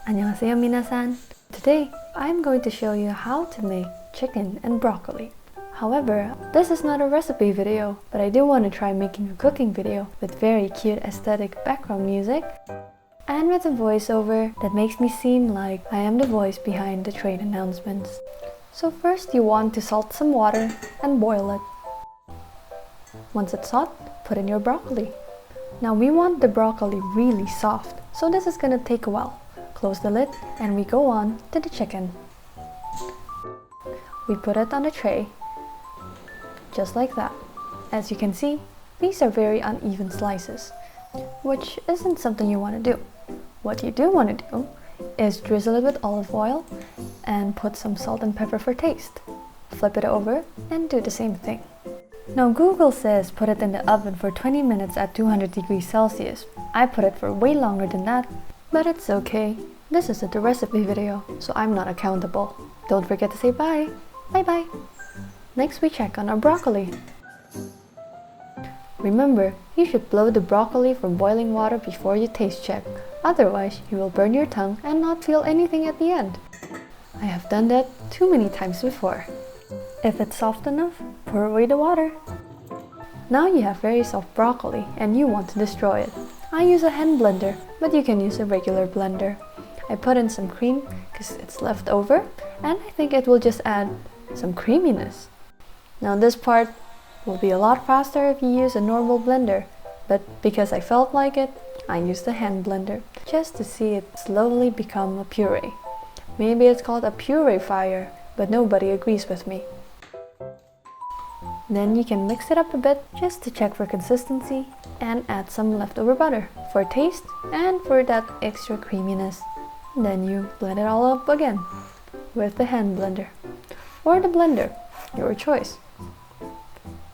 안녕하세요 minasan. Today, I'm going to show you how to make chicken and broccoli. However, this is not a recipe video, but I do want to try making a cooking video with very cute aesthetic background music and with a voiceover that makes me seem like I am the voice behind the trade announcements. So first you want to salt some water and boil it. Once it's hot, put in your broccoli. Now we want the broccoli really soft, so this is gonna take a while. Close the lid and we go on to the chicken. We put it on a tray, just like that. As you can see, these are very uneven slices, which isn't something you want to do. What you do want to do is drizzle it with olive oil and put some salt and pepper for taste. Flip it over and do the same thing. Now Google says put it in the oven for 20 minutes at 200 degrees Celsius. I put it for way longer than that, but it's okay. This isn't a recipe video, so I'm not accountable. Don't forget to say bye. Bye bye. Next we check on our broccoli. Remember, you should blow the broccoli from boiling water before you taste check. Otherwise, you will burn your tongue and not feel anything at the end. I have done that too many times before. If it's soft enough, pour away the water. Now you have very soft broccoli and you want to destroy it. I use a hand blender, but you can use a regular blender. I put in some cream because it's left over and I think it will just add some creaminess. Now this part will be a lot faster if you use a normal blender, but because I felt like it, I used a hand blender just to see it slowly become a puree. Maybe it's called a purifier, but nobody agrees with me. Then you can mix it up a bit just to check for consistency and add some leftover butter for taste and for that extra creaminess. Then you blend it all up again with the hand blender or the blender, your choice.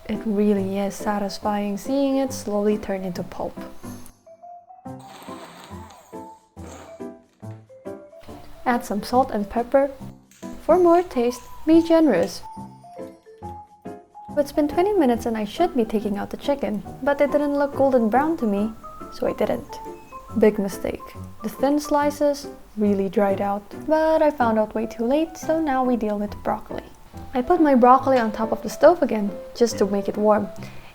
It really is satisfying seeing it slowly turn into pulp. Add some salt and pepper. For more taste, be generous. It's been 20 minutes and I should be taking out the chicken, but it didn't look golden brown to me, so I didn't. Big mistake. The thin slices really dried out, but I found out way too late, so now we deal with broccoli. I put my broccoli on top of the stove again, just to make it warm.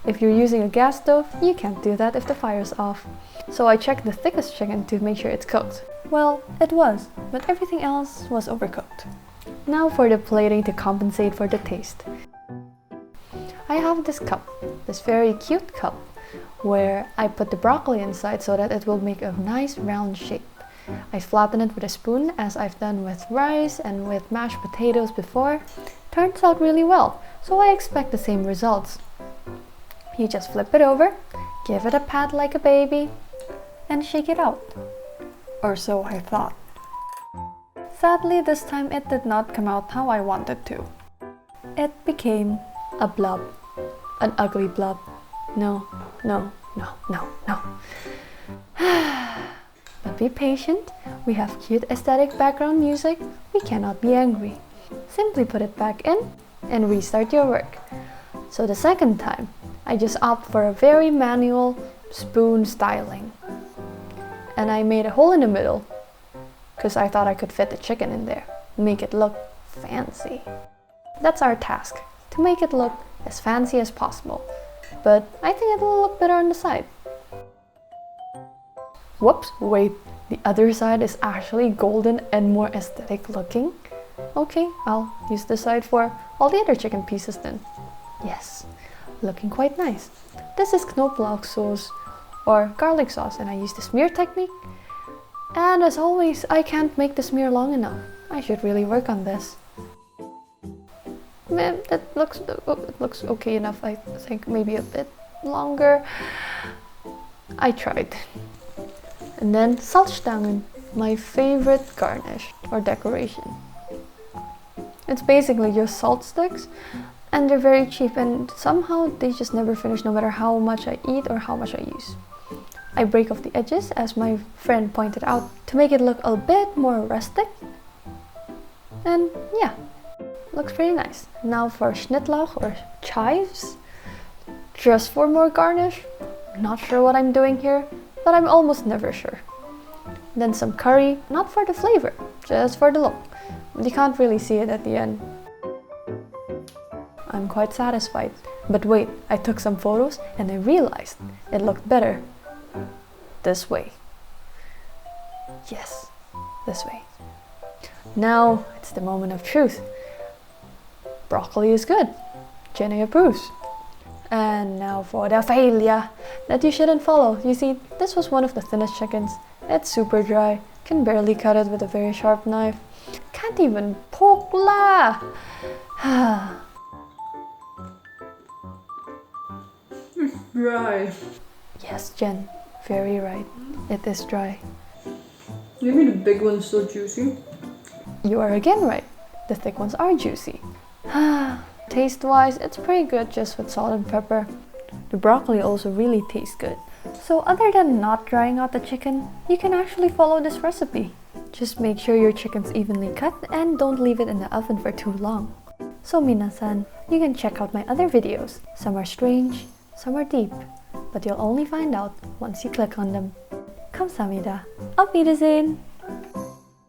If you're using a gas stove, you can't do that if the fire's off. So I checked the thickest chicken to make sure it's cooked. Well, it was, but everything else was overcooked. Now for the plating to compensate for the taste. I have this cup, this very cute cup, where I put the broccoli inside so that it will make a nice round shape. I flatten it with a spoon as I've done with rice and with mashed potatoes before. Turns out really well, so I expect the same results. You just flip it over, give it a pat like a baby, and shake it out. Or so I thought. Sadly, this time it did not come out how I wanted to. It became a blob. An ugly blob. No. But be patient, we have cute aesthetic background music, we cannot be angry. Simply put it back in and restart your work. So the second time, I just opt for a very manual spoon styling. And I made a hole in the middle, because I thought I could fit the chicken in there, make it look fancy. That's our task, to make it look as fancy as possible. But I think it will look better on the side. Whoops, wait, the other side is actually golden and more aesthetic looking. Okay, I'll use this side for all the other chicken pieces then. Yes, looking quite nice. This is knoblauch sauce or garlic sauce and I use the smear technique. And as always, I can't make the smear long enough. I should really work on this. It looks okay enough, I think, maybe a bit longer. I tried. And then salzstangen, my favorite garnish or decoration. It's basically just salt sticks and they're very cheap and somehow they just never finish no matter how much I eat or how much I use. I break off the edges as my friend pointed out to make it look a bit more rustic. And yeah, looks pretty nice. Now for schnittlauch or chives, just for more garnish. Not sure what I'm doing here, but I'm almost never sure. Then some curry, not for the flavor, just for the look. But you can't really see it at the end. I'm quite satisfied. But wait, I took some photos and I realized it looked better this way. Yes, this way. Now it's the moment of truth. Broccoli is good. Jenny approves. And now for the failure that you shouldn't follow. You see, this was one of the thinnest chickens. It's super dry. Can barely cut it with a very sharp knife. Can't even poke la. Dry. Yes, Jen, very right. It is dry. You mean the big one's so juicy? You are again right. The thick ones are juicy. Taste-wise, it's pretty good just with salt and pepper. The broccoli also really tastes good. So other than not drying out the chicken, you can actually follow this recipe. Just make sure your chicken's evenly cut and don't leave it in the oven for too long. So minasan, you can check out my other videos. Some are strange, some are deep, but you'll only find out once you click on them. 감사합니다. Auf Wiedersehen!